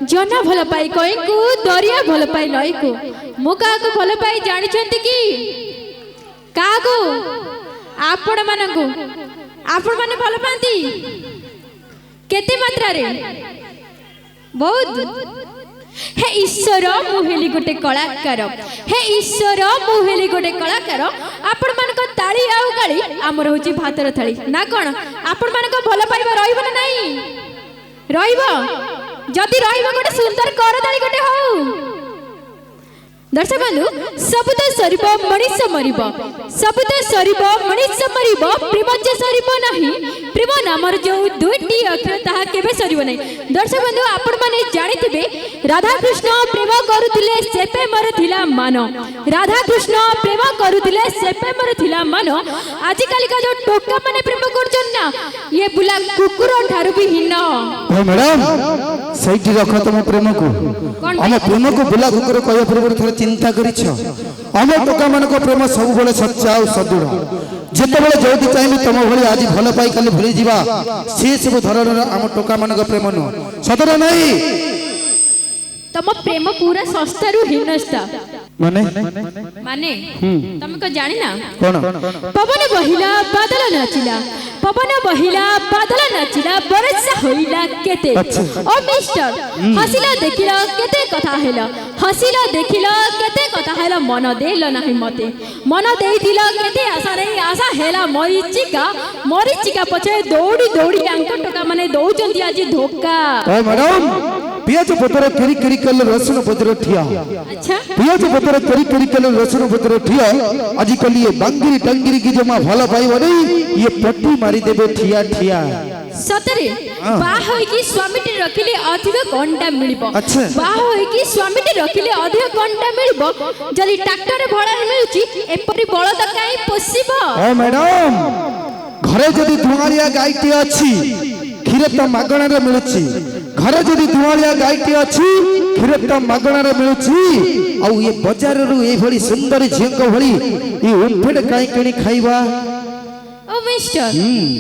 जना भल पाई कई को दरिया भल पाई नई को मु का भल पाई जानी कि का को आपण मानकु आपण माने भल पाती केते मात्रा रे बहुत हे ईश्वर मुहेली गोटे कलाकार हे ईश्वर मुहेली गोटे कलाकार आपण मानक ताली आउ गाली आमर होची भातर थाली ना कोन आपण मानक भल पाइबा रहिबो ना नाही रहिबो जदि रहिबो गोटे सुंदर कर ताली गोटे हो दर्शक बंधु सब तो सरीब मनीष मरीब सब तो सरीब मनीष मरीब प्रेम जे सरीब नहीं प्रेम नामर जो दुईटी अक्षर ताहा केबे सरीब नहीं। दर्शक बंधु आपण माने जानिथिबे राधा कृष्ण प्रेम करुथिले से प्रेमर थिला मान राधा कृष्ण प्रेम करुथिले से प्रेमर थिला मान आज काली का जो टोका माने प्रेम करछन ना ये बुला कुकुर ठारू भी हीन ओ मैडम सही रख तुम प्रेम को हम प्रेम को बुला कुकुर कहया पूर्व थोड़ा चिंता करिछ हम टोका मान को प्रेम सब बळे सच्चा और सदृढ़ जेते बळे जोति चाहिबे तुम भली आज भल पाई कल भूली जीवा से सब धरणर हम टोका मान को प्रेम न सदर नहीं तम प्रेम पूरा सस्ता रु हीनस्ता माने माने तुम को जानि ना कोन पवन बहिला बादल नाचिला पवन बहिला बादल नाचिला बरसा होइला केते ओ मिस्टर हसिला देखिला केते कथा हेला हसिला देखिला केते कथा हेला मन देला नाही मते मन देइथिला केते आशा नहीं आशा हेला मरीचिका पछे दौड़ी दौड़ी अंक टका माने दौचंती आज धोखा ओ मैडम पियाज पतर करी करी कल रसुन पतर ठिया अच्छा पियाज पतर करी करी कल रसुन पतर ठिया आज कल ये बांगिरी टंगिरी की जमा भल पाइबो नहीं ये पट्टी मारी देबे ठिया ठिया सतरे बा होई की स्वामीटी रखिले अधिक घंटा मिलिबो अच्छा बा होई की स्वामीटी रखिले अधिक घंटा मिलिबो जदी ट्रैक्टर भाड़ा मिलुची एपरि बळद काई पोसिबो ओ मैडम घरे जदी दुआरिया गायटी अछि खीर त मागणा रे मिलुची घरे जदी दुआरिया गायटी अछि खीर त मागणा रे मिलुची आ ये बाजार रु ए भली सुंदर झिंक भली ई उंफेड काई किनी खाइबा ओ मिस्टर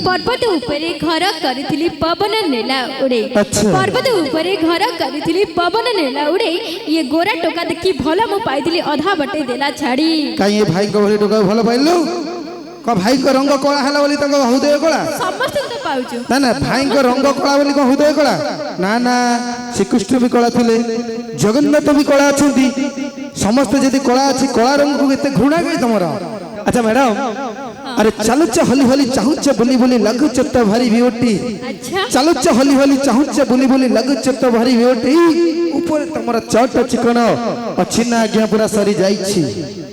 पर्वत ऊपरे घर करिथिली पवन नेला उड़े अच्छा पर्वत ऊपरे घर करिथिली पवन नेला उड़े ये गोरा टोका देखि भला मु पाइथिली आधा बटे देला छाड़ी काई ए भाई को भली टोका भला पाइलो को भाई को रंग कला हला बोली तंग हृदय कला समस्त तो पाउछु ना ना भाई को रंग कला बोली को हृदय कला ना ना श्रीकृष्ण भी कला थिले जगन्नाथ भी कला अछंती समस्त जदी कला अछि कला रंग को एते घृणा गई तमरा अच्छा मैडम अरे चलुच हली हली चाहुच बुली बुली लगुच त भारी बियोटी अच्छा चलुच हली हली चाहुच बुली बुली लगुच त भारी बियोटी ऊपर तमरा चट चिकन अछिना आज्ञा पूरा सरी जाईछि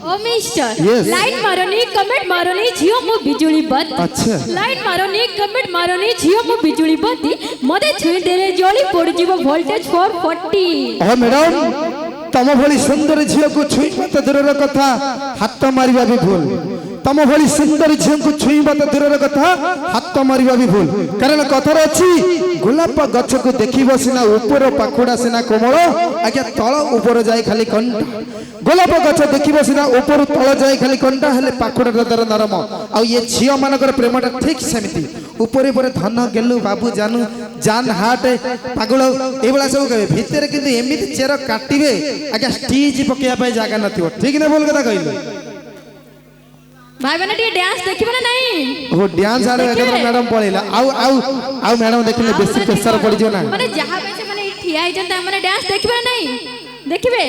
ओ मिस्टर Yes. लाइट मारोनी कमेंट मारोनी झियो मु बिजुली बत्ती अच्छा लाइट मारोनी कमेंट मारोनी झियो मु बिजुली बत्ती मते छुई देले जली पड़ जीवो वोल्टेज 440 ओ मैडम तम भली सुंदर झियो को छुई मत दूरर कथा हाथ मारिबा भी भूल तम भली सुंदर झियो को छुई मत दूरर कथा हाथ मारिबा भी भूल कारण कथार अछि गोलाप गछ को देखिबो सिना ऊपर पाखुडा सिना कोमल आज्ञा तळ ऊपर जाय खाली कंटा गोलाप गछ देखिबो सिना ऊपर तळ जाय खाली कंटा हेले पाखुडा दर नरम आ ये झियो मानकर प्रेमटा ठीक सेमिति ऊपर ऊपर धन गेलु बाबू जानू जान हाट पागल एबला सब कहे भीतर किंतु एमिति चेर काटिबे आज्ञा स्टेज पकेया पाए जागा नथिबो ठीक ना बोल कथा कहिलो भाई बने टी डांस देखिबो ना नहीं ओ डांस आरे मैडम पळेला आउ मैडम देखले बेसी प्रेशर पड़ी जो ना माने जहां पे से माने ठिया आइजन त माने डांस देखिबो ना नहीं देखिबे।